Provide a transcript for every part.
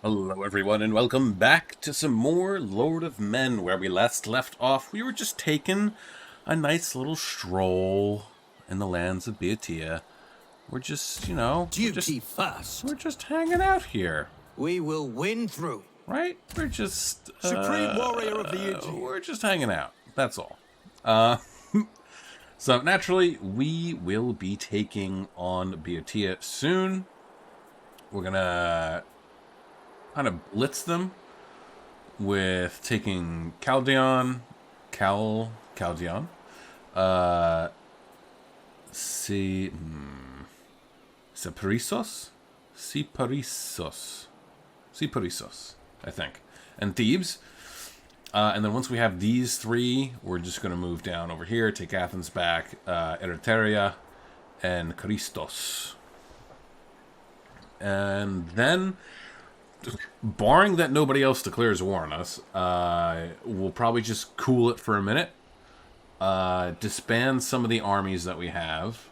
Hello everyone and welcome back to some more Lord of Men. Where we last left off, we were just taking a nice little stroll in the lands of Boeotia. We're just, Duty first. we're just hanging out here, We will win through. right? We're just Supreme warrior of the Aegean. we're just hanging out. That's all. So naturally, we will be taking on Boeotia soon. We're gonna kind of blitz them with taking Caldeon, Siparisos, I think, and Thebes. And then once we have these three, we're just going to move down over here, take Athens back, Ereteria, and Christos. And then, barring that nobody else declares war on us, we'll probably just cool it for a minute, disband some of the armies that we have,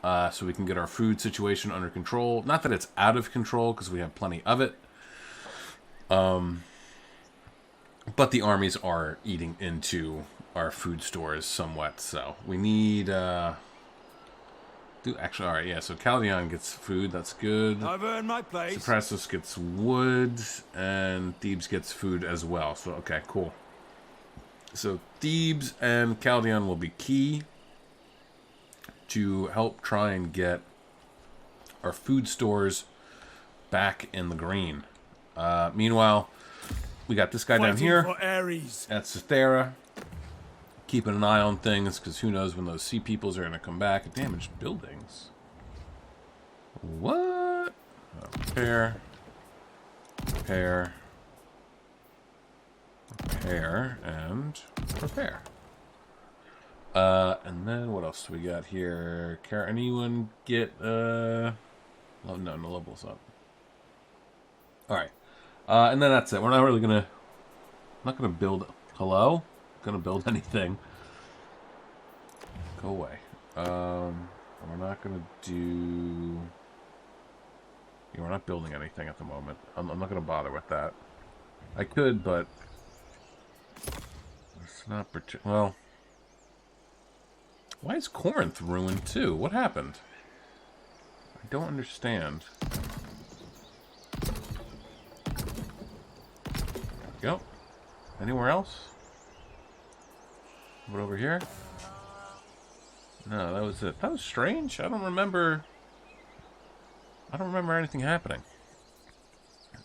so we can get our food situation under control. Not that it's out of control, because we have plenty of it. But the armies are eating into our food stores somewhat, so we need, alright, yeah, so Caldeon gets food, that's good. I've earned my place. Suprasos gets wood, and Thebes gets food as well, so okay, cool. So Thebes and Caldeon will be key to help try and get our food stores back in the green. Meanwhile, we got this guy down here. For Ares. That's Cythera. Keeping an eye on things, because who knows when those sea peoples are going to come back. Damaged buildings. What? Repair. Repair. Repair. And repair. And then what else do we got here? Can anyone get, oh, no levels up. Alright. And then that's it. We're not really gonna... I'm not gonna build... Hello? Gonna build anything. Go away. We're not gonna do... Yeah, we're not building anything at the moment. I'm not gonna bother with that. I could, but... It's not well... Why is Corinth ruined too? What happened? I don't understand. Go. Anywhere else? What over here? No, that was it. That was strange. I don't remember anything happening.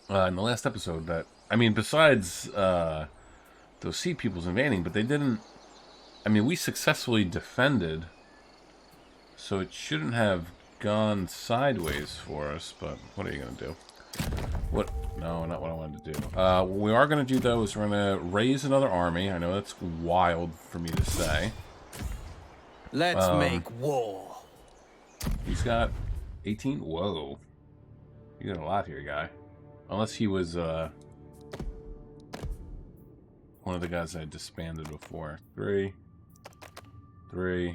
In the last episode that... I mean, besides those sea peoples invading, but they didn't... I mean, we successfully defended, so it shouldn't have gone sideways for us, but what are you going to do? What... No, not what I wanted to do. What we are going to do, though, is we're going to raise another army. I know that's wild for me to say. Let's make war. He's got 18? Whoa. You got a lot here, guy. Unless he was, one of the guys I disbanded before. 3. No,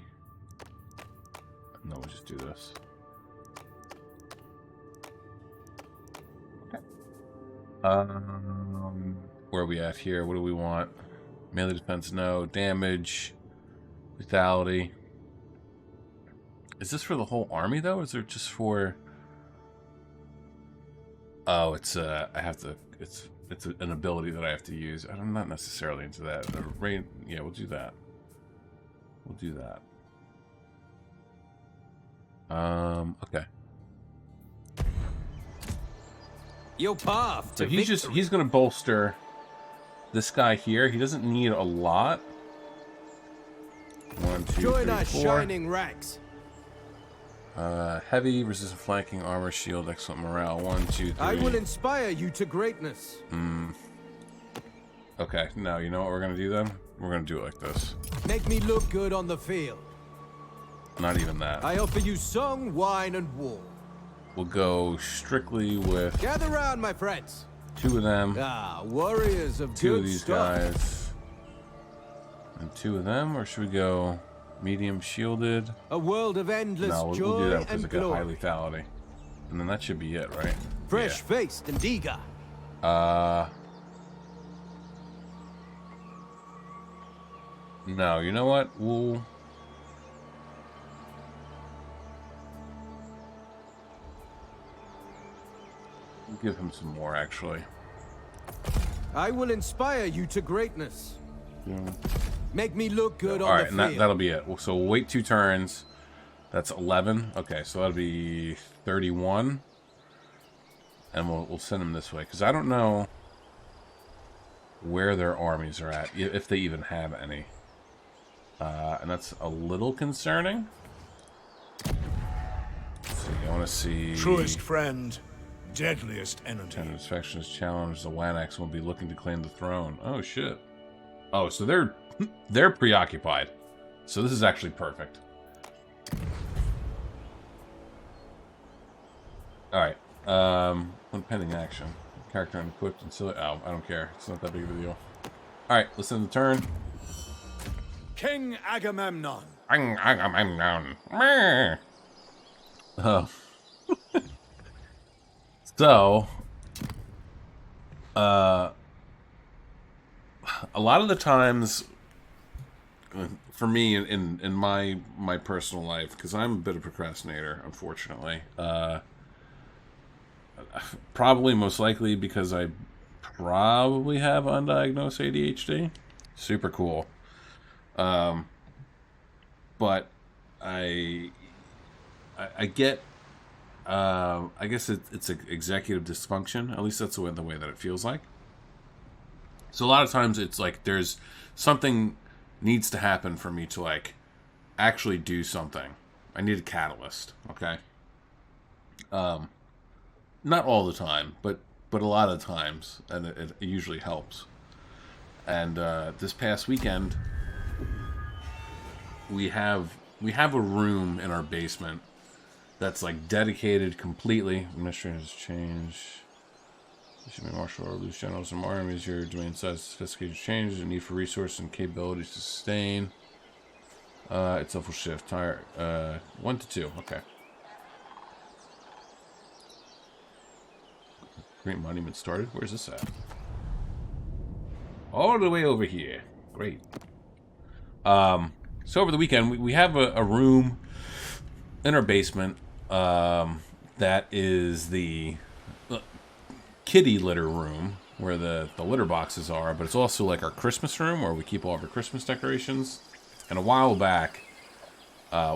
we'll just do this. Where are we at here? What do we want? Melee defense, no. Damage. Lethality. Is this for the whole army, though? Or is it just for... Oh, it's, I have to... It's an ability that I have to use. I'm not necessarily into that. Yeah, we'll do that. We'll do that. Okay. Your path to So he's going to bolster this guy here. He doesn't need a lot. 1, 2, Join 3, our 4. shining ranks. Heavy, resistant flanking, armor, shield, excellent morale. 1, 2, 3. I will inspire you to greatness. Okay, now you know what we're going to do then? We're going to do it like this. Make me look good on the field. Not even that. I offer you song, wine, and war. We'll go strictly with Gather round, my friends. 2 of them. Ah, warriors of 2 good of these stuff. guys. And 2 of them, or should we go medium shielded? A world of endless No, we'll joy do that because and it got high glory. lethality. And then that should be it, right? Fresh-faced and eager. No, you know what? We'll give him some more, actually. I will inspire you to greatness. Yeah. Make me look good All on right, the and field. that'll be it. So we'll wait 2 turns. That's 11. Okay, so that'll be 31. And we'll send them this way. Because I don't know where their armies are at, if they even have any. And that's a little concerning. Let's see, I want to see... Truest friend, deadliest enemy. Tenant's faction is challenged. The Wanax won't be looking to claim the throne. Oh, shit. Oh, so they're preoccupied. So this is actually perfect. Alright. One pending action. Character unequipped and silly. Oh, I don't care. It's not that big of a deal. Alright, let's end the turn. King Agamemnon. Agamemnon. Oh. So, a lot of the times, for me, in my personal life, because I'm a bit of a procrastinator, unfortunately, probably most likely because I probably have undiagnosed ADHD. Super cool. But I get, I guess it's executive dysfunction. At least that's the way that it feels like. So a lot of times it's like there's something needs to happen for me to like actually do something. I need a catalyst. Okay. Not all the time, but a lot of times, and it usually helps. And this past weekend, we have a room in our basement that's like dedicated completely. Administrators change. You should be martial or loose generals and more armies. Your domain size, sophisticated changes, the need for resources and capabilities to sustain. Itself will shift. Tire 1 to 2. Okay. Great monument started. Where's this at? All the way over here. Great. So over the weekend, we have a room in our basement that is the kitty litter room where the litter boxes are, but it's also like our Christmas room where we keep all of our Christmas decorations. And a while back,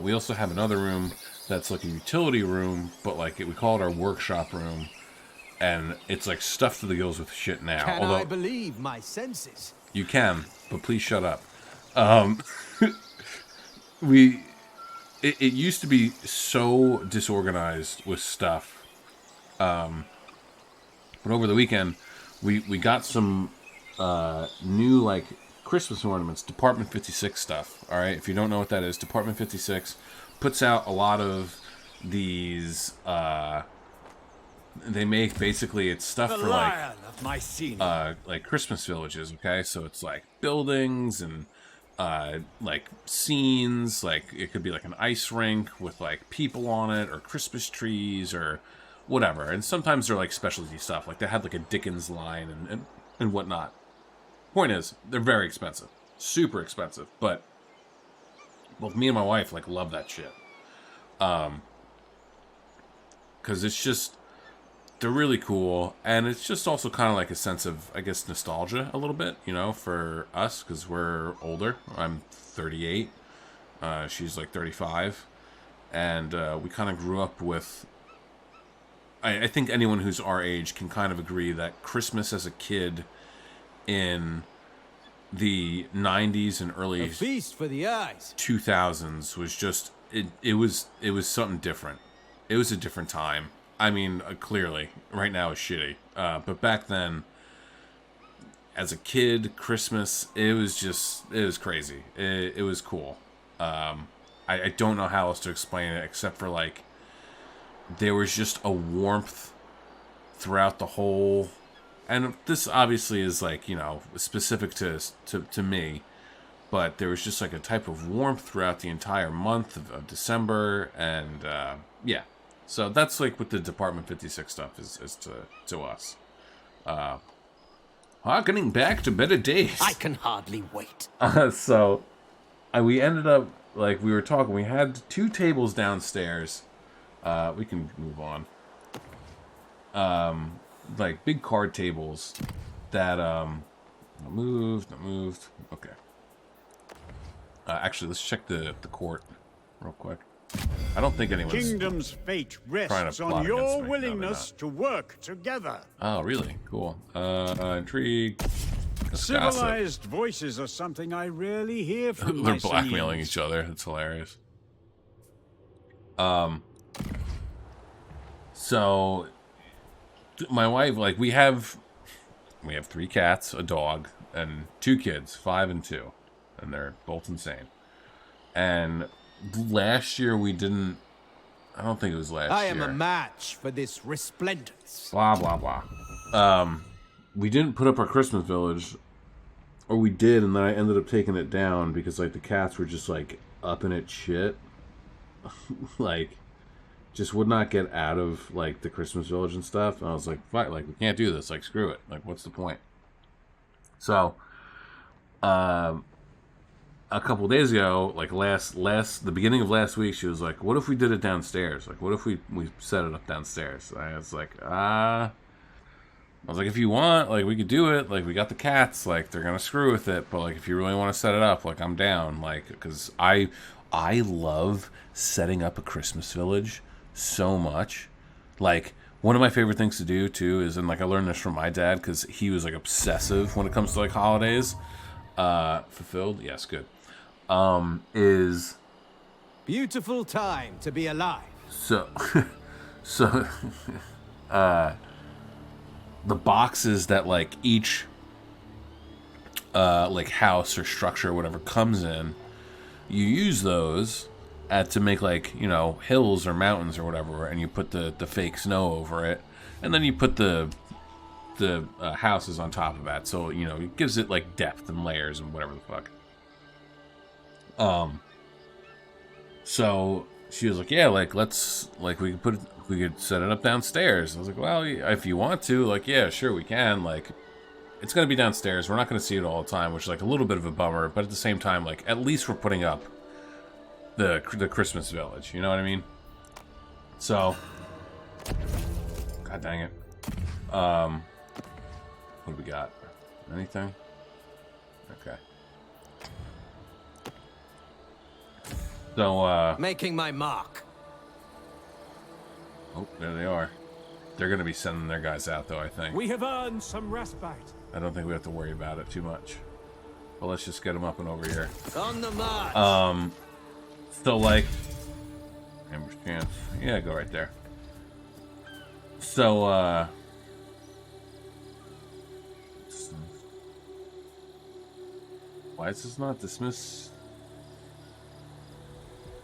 we also have another room that's like a utility room, but like we call it our workshop room. And it's like stuffed to the gills with shit now. Can Although I believe my senses? you can, but please shut up. It used to be so disorganized with stuff. But over the weekend, we got some new like Christmas ornaments, Department 56 stuff. All right, if you don't know what that is, Department 56 puts out a lot of these. They make basically it's stuff The for lion of my like Christmas villages. Okay, so it's like buildings and like scenes. Like it could be like an ice rink with like people on it, or Christmas trees, or whatever. And sometimes they're like specialty stuff. Like they had like a Dickens line and whatnot. Point is, they're very expensive, super expensive. But both me and my wife like love that shit. Because it's just. They're really cool, and it's just also kind of like a sense of, I guess, nostalgia a little bit, you know, for us, because we're older. I'm 38. She's like 35. And we kind of grew up with... I think anyone who's our age can kind of agree that Christmas as a kid in the 90s and early A feast for the eyes. 2000s was just... It was something different. It was a different time. I mean, clearly, right now is shitty. But back then, as a kid, Christmas, it was crazy. It was cool. I don't know how else to explain it, except for, like, there was just a warmth throughout the whole... And this obviously is, like, you know, specific to me. But there was just, like, a type of warmth throughout the entire month of December. And, yeah. So that's like what the Department 56 stuff is to us. Harkening back to better days. I can hardly wait. So we ended up, like, we were talking, we had 2 tables downstairs. We can move on. Like, big card tables that, not moved. Okay. Actually, let's check the court real quick. I don't think anyone's... Kingdom's fate trying rests to on plot against your me. willingness to work together. Oh, really? Cool. Intrigue. Gossip. Civilized voices are something I rarely hear from They're my blackmailing seniors. each other. It's hilarious. So my wife, like, we have 3 cats, a dog, and 2 kids, 5 and 2, and they're both insane. And last year we didn't. I don't think it was last year. I am a match for this resplendence. Blah blah blah. We didn't put up our Christmas village, or we did, and then I ended up taking it down because, like, the cats were just, like, up in its shit. Like, just would not get out of, like, the Christmas village and stuff. And I was like, "Fine, like, we can't do this. Like, screw it. Like, what's the point?" So, a couple days ago, like the beginning of last week, she was like, "What if we did it downstairs? Like, what if we set it up downstairs?" And I was like, if you want, like, we could do it. Like, we got the cats. Like, they're gonna screw with it. But, like, if you really want to set it up, like, I'm down. Like, because I love setting up a Christmas village so much. Like, one of my favorite things to do too is, and, like, I learned this from my dad because he was, like, obsessive when it comes to, like, holidays. Fulfilled, yes, good. Is Beautiful time to be alive. so the boxes that, like, each like house or structure or whatever comes in, you use those to make, like, you know, hills or mountains or whatever, and you put the fake snow over it, and then you put the houses on top of that, so, you know, it gives it, like, depth and layers and whatever the fuck. So she was like, "Yeah, like, let's, like, we could set it up downstairs." I was like, "Well, if you want to, like, yeah, sure, we can. Like, it's gonna be downstairs. We're not gonna see it all the time, which is, like, a little bit of a bummer, but at the same time, like, at least we're putting up the Christmas village. You know what I mean?" So, god dang it. What do we got? Anything? Okay. So, Making my mark. oh, there they are. They're going to be sending their guys out, though, I think. We have earned some respite. I don't think we have to worry about it too much. But let's just get them up and over here. On the march. So, like... ambush chance. Yeah, go right there. So, why is this not dismiss?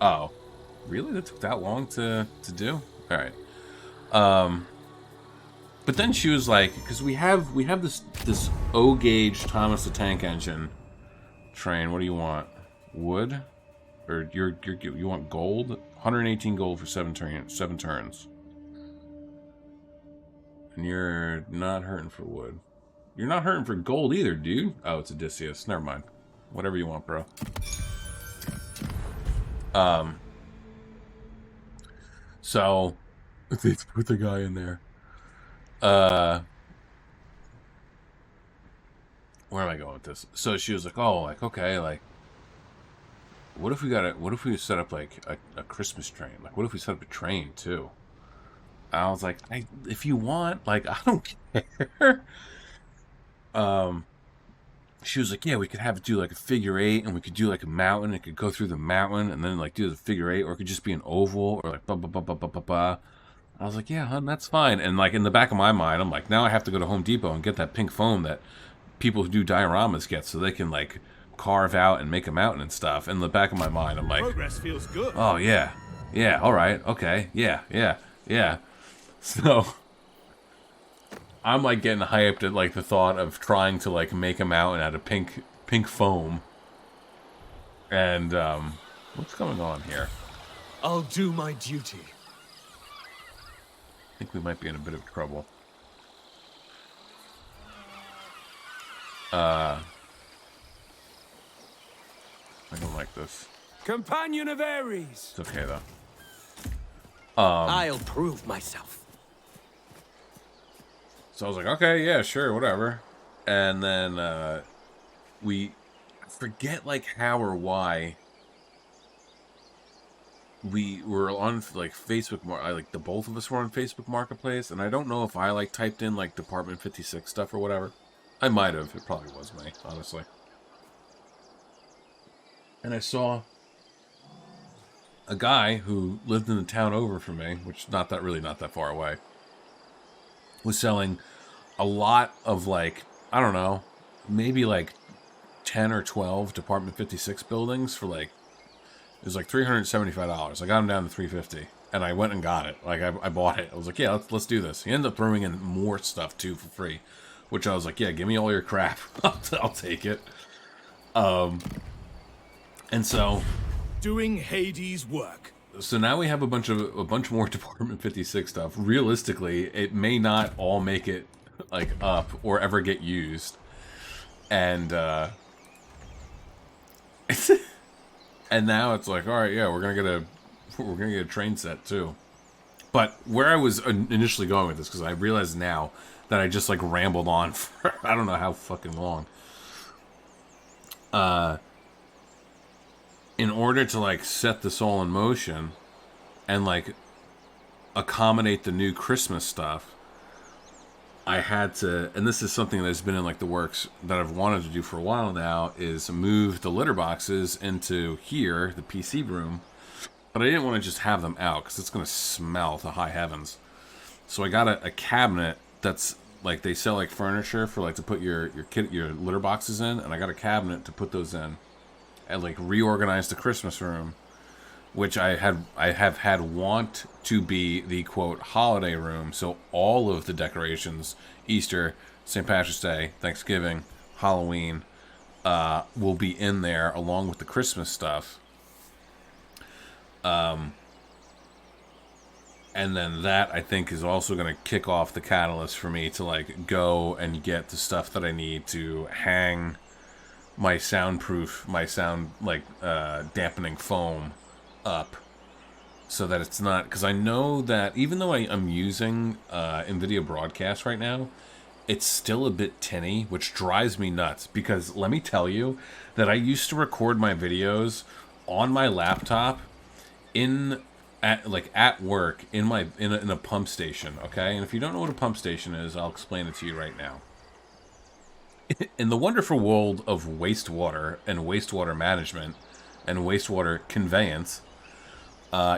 Oh, really? That took that long to do? All right. But then she was like, because we have this O gauge Thomas the Tank Engine train. What do you want? Wood, or you want gold? 118 gold for 7 turns. And you're not hurting for wood. You're not hurting for gold either, dude. Oh, it's Odysseus. Never mind. Whatever you want, bro. So let's put the guy in there. Where am I going with this? So she was like, "Oh, like, okay, like, what if we set up, like, a Christmas train? Like, what if we set up a train too?" I was like, if you want, like, I don't care. She was like, "Yeah, we could have it do, like, a figure 8, and we could do, like, a mountain. It could go through the mountain, and then, like, do the figure 8, or it could just be an oval, or, like, blah, blah, blah, blah, blah, blah, blah." I was like, "Yeah, hun, that's fine." And, like, in the back of my mind, I'm like, now I have to go to Home Depot and get that pink foam that people who do dioramas get, so they can, like, carve out and make a mountain and stuff. In the back of my mind, I'm like, Progress feels good. "Oh, yeah. Yeah, all right. Okay. Yeah. So I'm, like, getting hyped at, like, the thought of trying to, like, make a mountain out of pink foam. And, what's going on here? I'll do my duty. I think we might be in a bit of trouble. I don't like this. Companion of Ares. It's okay though. I'll prove myself. So I was like, okay, yeah, sure, whatever. And then we forget like how or why we were on like Facebook. Like the both of us were on Facebook Marketplace, and I don't know if I like typed in like Department 56 stuff or whatever. I might have. It probably was me, honestly. And I saw a guy who lived in the town over from me, which not that far away, was selling a lot of like, I don't know, maybe like 10 or 12 Department 56 buildings for like, it was like $375. I got him down to $350, and I went and got it. Like I bought it. I was like, yeah, let's do this. He ended up throwing in more stuff too for free, which I was like, yeah, give me all your crap. I'll take it. And so Doing Hades' work. So now we have a bunch more Department 56 stuff. Realistically, it may not all make it like up or ever get used. And and now it's like, all right, yeah, we're gonna get a train set too. But where I was initially going with this, because I realize now that I just like rambled on for I don't know how fucking long. In order to like set this all in motion and like accommodate the new Christmas stuff, I had to, and this is something that's been in like the works that I've wanted to do for a while now, is move the litter boxes into here, the PC room. But I didn't want to just have them out because it's going to smell to high heavens. So I got a cabinet that's like, they sell like furniture for like to put your litter boxes in, and I got a cabinet to put those in. And like reorganize the Christmas room, which I have had want to be the quote holiday room. So all of the decorations, Easter, St. Patrick's Day, Thanksgiving, Halloween, will be in there along with the Christmas stuff. And then that I think is also going to kick off the catalyst for me to like go and get the stuff that I need to hang my sound dampening foam up, so that it's not, because I know that even though I'm using NVIDIA Broadcast right now, it's still a bit tinny, which drives me nuts. Because let me tell you that I used to record my videos on my laptop at work in a pump station. Okay, and if you don't know what a pump station is, I'll explain it to you right now. In the wonderful world of wastewater and wastewater management and wastewater conveyance,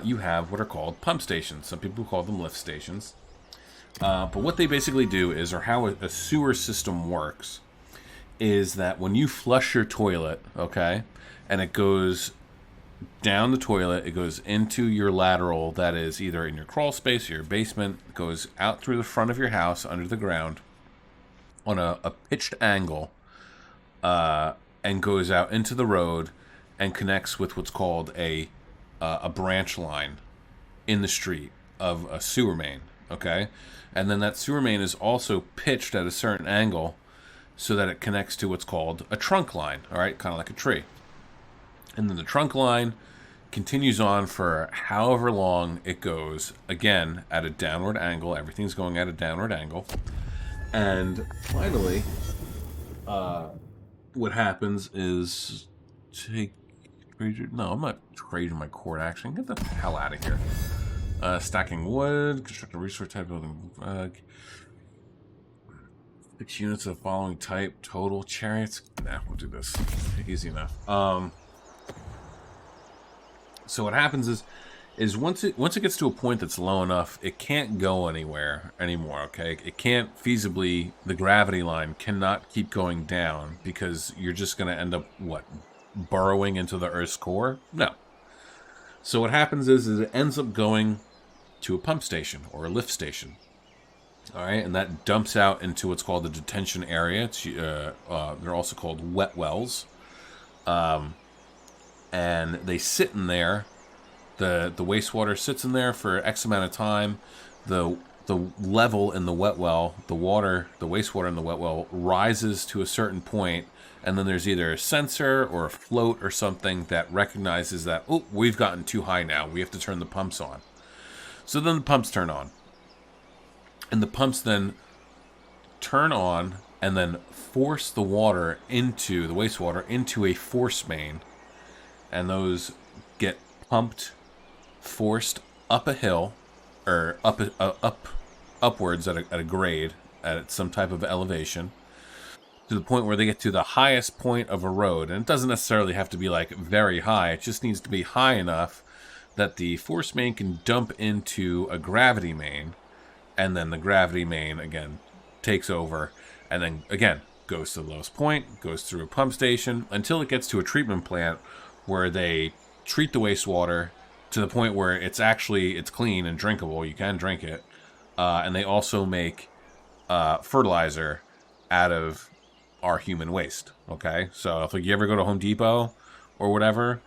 you have what are called pump stations. Some people call them lift stations. But what they basically do is, or how a sewer system works, is that when you flush your toilet, okay, and it goes down the toilet, it goes into your lateral that is either in your crawl space or your basement, it goes out through the front of your house under the ground on a pitched angle, and goes out into the road and connects with what's called a branch line in the street of a sewer main, okay? And then that sewer main is also pitched at a certain angle so that it connects to what's called a trunk line, all right? Kind of like a tree. And then the trunk line continues on for however long it goes, again, at a downward angle. Everything's going at a downward angle. And finally, what happens is no, I'm not trading my cord action. Get the hell out of here. Stacking wood, construct a resource type building. 6 units of the following type total. Chariots. Nah, we'll do this. Easy enough. So what happens is once it gets to a point that's low enough, it can't go anywhere anymore, okay? It can't feasibly, the gravity line cannot keep going down, because you're just going to end up, what, burrowing into the Earth's core? No. So what happens is it ends up going to a pump station or a lift station, all right? And that dumps out into what's called the detention area. It's, they're also called wet wells. And they sit in there. The wastewater sits in there for X amount of time. The the level in the wet well, the wastewater in the wet well rises to a certain point, and then there's either a sensor or a float or something that recognizes that, oh, we've gotten too high now. We have to turn the pumps on. So then the pumps turn on. And the pumps then turn on and then force the wastewater into a force main. And those get forced up a hill, or upwards at a grade, at some type of elevation, to the point where they get to the highest point of a road. And it doesn't necessarily have to be like very high. It just needs to be high enough that the force main can dump into a gravity main, and then the gravity main again takes over, and then again goes to the lowest point, goes through a pump station until it gets to a treatment plant where they treat the wastewater to the point where it's clean and drinkable. You can drink it, and they also make fertilizer out of our human waste. Okay, so if like you ever go to Home Depot or whatever,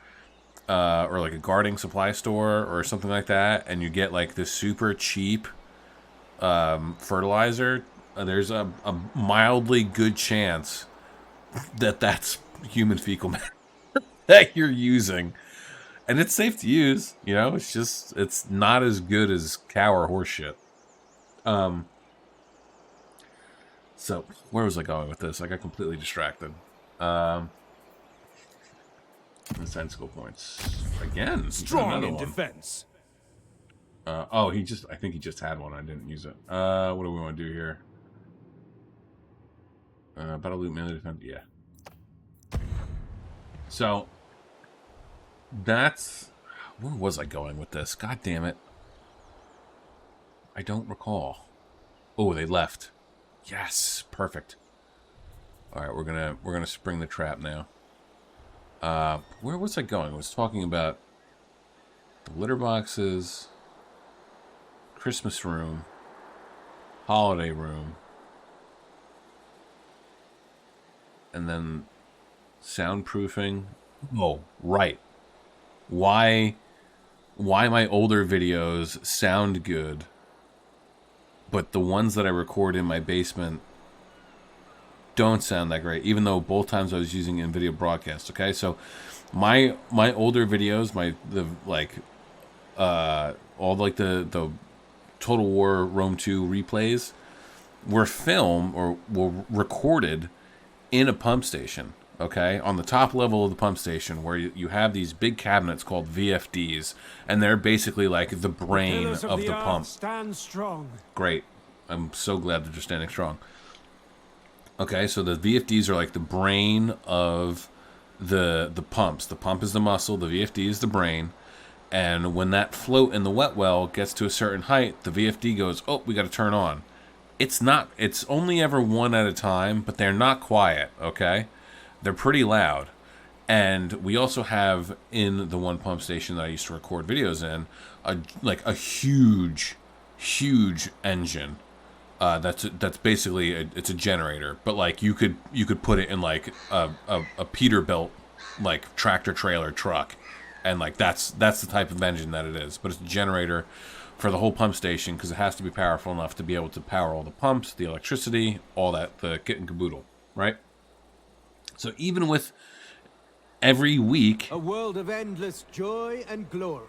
or like a gardening supply store or something like that, and you get like this super cheap fertilizer, there's a mildly good chance that that's human fecal matter that you're using, and it's safe to use. You know, it's not as good as cow or horse shit. So where was I going with this? I got completely distracted. Sensical points again. Strong in defense. I think he just had one. I didn't use it. What do we want to do here? Battle loot, melee defense. Yeah. So that's, where was I going with this? God damn it! I don't recall. Oh, they left. Yes, perfect. All right, we're gonna spring the trap now. Where was I going? I was talking about the litter boxes, Christmas room, holiday room, and then soundproofing. Oh, right. Why my older videos sound good, but the ones that I record in my basement don't sound that great, even though both times I was using NVIDIA Broadcast. Okay, so my older videos, all like the Total War Rome 2 replays were recorded in a pump station. Okay, on the top level of the pump station, where you have these big cabinets called VFDs, and they're basically like the brain of the pump. Stand strong. Great, I'm so glad that they're standing strong. Okay, so the VFDs are like the brain of the pumps. The pump is the muscle, the VFD is the brain, and when that float in the wet well gets to a certain height, the VFD goes, oh, we got to turn on. It's only ever one at a time, but they're not quiet, okay? They're pretty loud. And we also have, in the one pump station that I used to record videos in, a huge engine. That's basically it's a generator, but like you could put it in like a Peterbilt like tractor trailer truck, and like that's the type of engine that it is. But it's a generator for the whole pump station because it has to be powerful enough to be able to power all the pumps, the electricity, all that, the kit and caboodle, right? So even with every week, A world of endless joy and glory.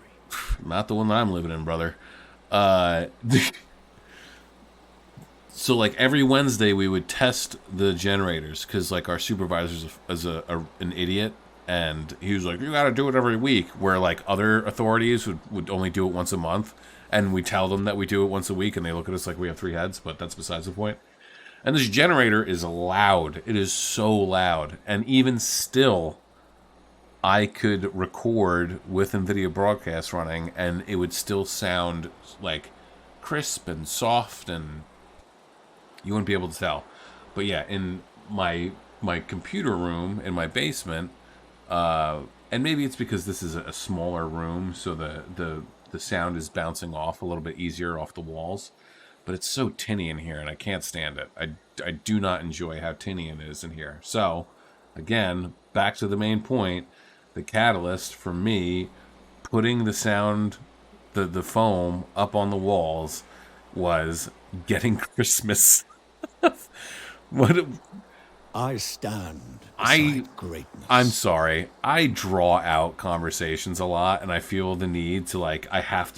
not the one that I'm living in, brother. So like every Wednesday we would test the generators because like our supervisor is an idiot, and he was like, you got to do it every week, where like other authorities would only do it once a month, and we tell them that we do it once a week, and they look at us like we have three heads, but that's besides the point. And this generator is loud. It is so loud, and even still I could record with NVIDIA Broadcast running, and it would still sound like crisp and soft, and you wouldn't be able to tell. But yeah, in my computer room in my basement, and maybe it's because this is a smaller room, so the sound is bouncing off a little bit easier off the walls. But it's so tinny in here, and I can't stand it. I do not enjoy how tinny it is in here. So, again, back to the main point, the catalyst for me putting the sound, the foam up on the walls was getting Christmas. What? I stand I- beside greatness. I'm sorry. I draw out conversations a lot, and I feel the need to I have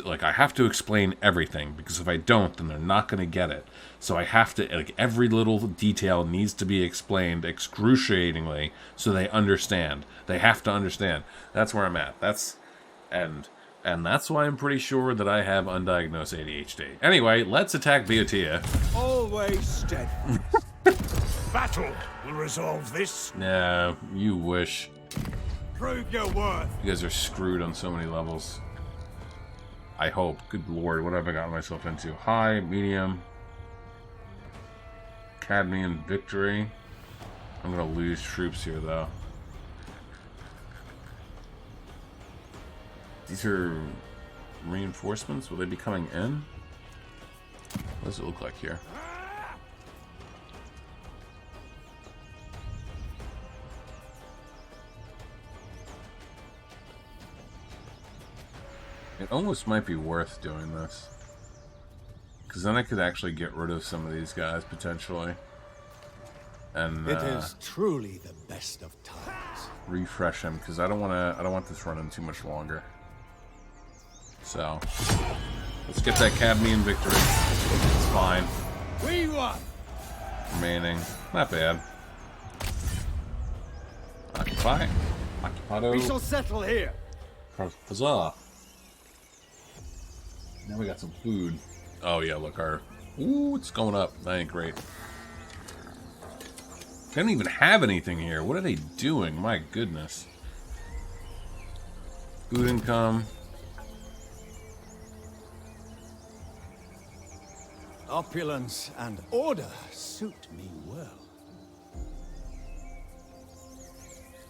to explain everything, because if I don't, then they're not going to get it. So I have to every little detail needs to be explained excruciatingly so they understand. They have to understand. That's where I'm at. And that's why I'm pretty sure that I have undiagnosed ADHD. Anyway, let's attack Boeotia. Always steadfast. Battle will resolve this. No, you wish. Prove your worth. You guys are screwed on so many levels. I hope. Good lord, what have I gotten myself into? High, medium, Cadmean victory. I'm gonna lose troops here, though. These are reinforcements. Will they be coming in? What does it look like here? It almost might be worth doing this, because then I could actually get rid of some of these guys potentially, and It is truly the best of times. refresh him, because I don't want this running too much longer. So let's get that Cadmean victory. It's fine. We won. Remaining, not bad. Occupy, occupado. We shall settle here. Huzzah! Now we got some food. Oh yeah, look, ooh, it's going up. That ain't great. They don't even have anything here. What are they doing? My goodness. Food income. Opulence and order suit me well.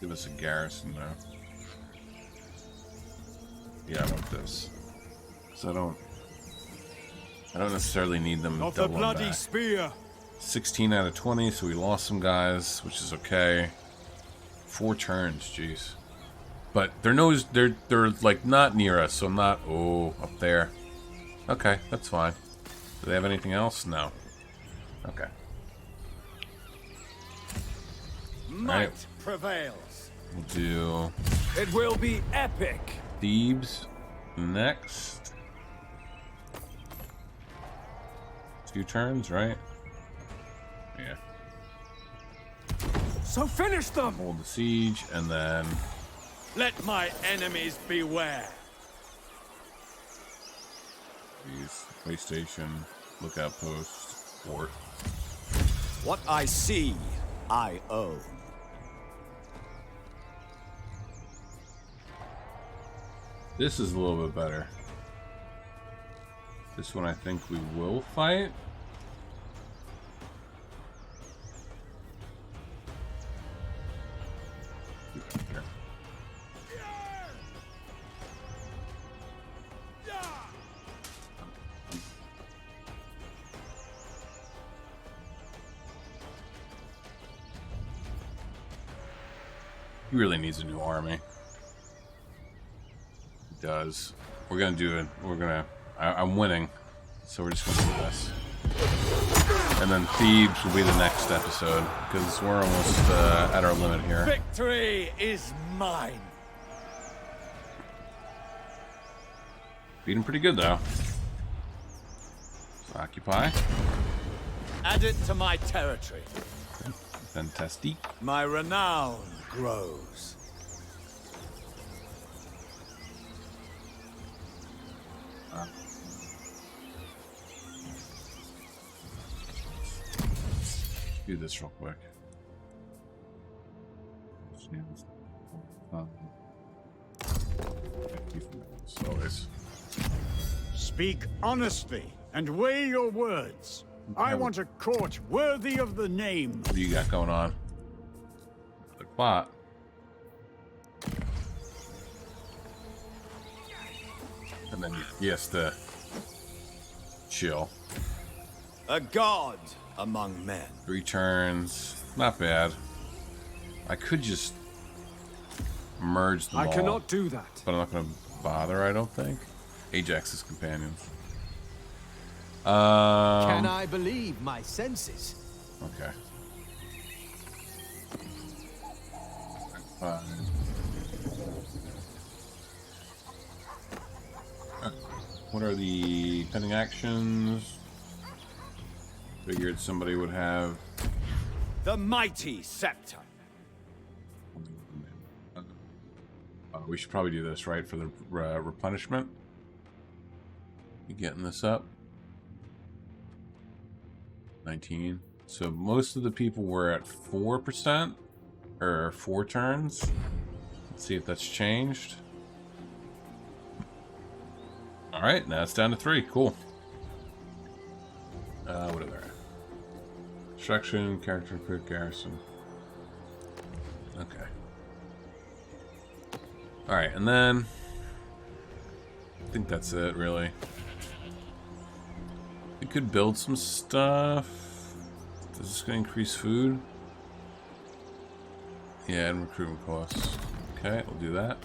Give us a garrison now. Yeah, I want this. So I don't necessarily need them Of the doubling bloody back. spear. 16 out of 20, so we lost some guys, which is okay. 4 turns, jeez. But they're like not near us, so I'm not up there. Okay, that's fine. Do they have anything else? No. Okay. Might prevails. We'll do It will be epic. Thebes next. 2 turns, right? Yeah. So finish them. Hold the siege, and then Let my enemies beware. these way station, lookout post, fort. What I see, I own. This is a little bit better. This one I think we will fight. He really needs a new army. He does. We're gonna do it. I'm winning, so we're just gonna do this. And then Thebes will be the next episode, because we're almost at our limit here. Victory is mine. Beat him pretty good, though. So occupy. Add it to my territory. Fantastic. My renown grows. Do this real quick. Always. Speak honestly and weigh your words. I want a court worthy of the name. What do you got going on? The plot. And then he has to chill. A god among men. 3 turns. Not bad. I could just merge them all. I cannot do that. But I'm not going to bother, I don't think. Ajax's companions. Can I believe my senses? Okay. What are the pending actions? Figured somebody would have. The mighty scepter. We should probably do this, right, for the replenishment. You getting this up? 19. So most of the people were at 4%, or 4 turns. Let's see if that's changed. All right, now it's down to 3. Cool. What are there? Construction, character, quick, garrison. Okay. All right, and then I think that's it, really. We could build some stuff. Is this going to increase food? Yeah, and recruitment costs. Okay, we'll do that.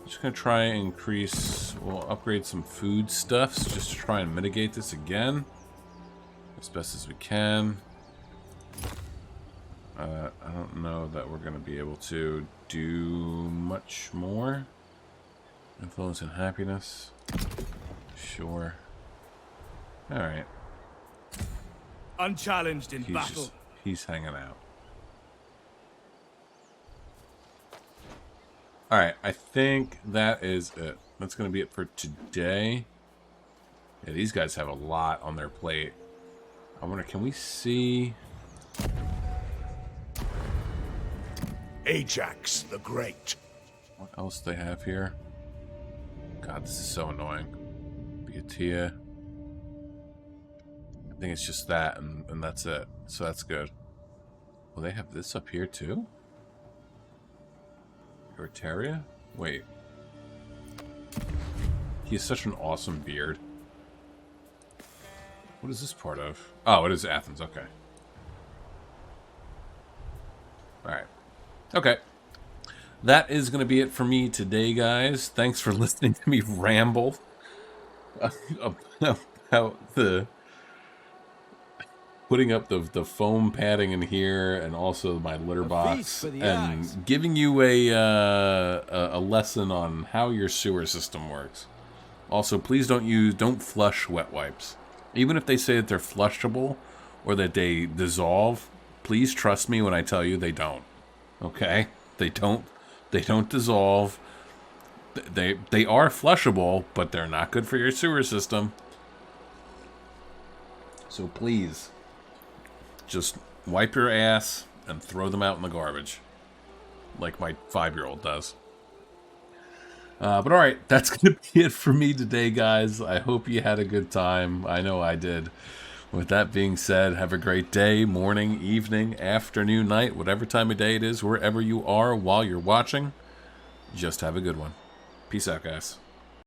Just going to try and increase, we'll upgrade some food stuffs just to try and mitigate this again as best as we can. I don't know that we're going to be able to do much more. Influence and happiness. Sure. Alright. Unchallenged in battle. He's hanging out. Alright, I think that is it. That's going to be it for today. Yeah, these guys have a lot on their plate. I wonder, can we see... Ajax the Great. What else they have here? God, this is so annoying. Boeotia. I think it's just that, and that's it. So that's good. Well, they have this up here, too? Orteria? Wait. He has such an awesome beard. What is this part of? Oh, it is Athens. Okay. Alright. Okay. That is going to be it for me today, guys. Thanks for listening to me ramble about the putting up the foam padding in here and also my litter box and giving you a lesson on how your sewer system works. Also, please don't flush wet wipes. Even if they say that they're flushable or that they dissolve, please trust me when I tell you they don't. Okay? They don't dissolve. They are flushable, but they're not good for your sewer system. So please, just wipe your ass and throw them out in the garbage. Like my 5-year-old does. But alright, that's going to be it for me today, guys. I hope you had a good time. I know I did. With that being said, have a great day, morning, evening, afternoon, night, whatever time of day it is, wherever you are while you're watching. Just have a good one. Peace out, guys.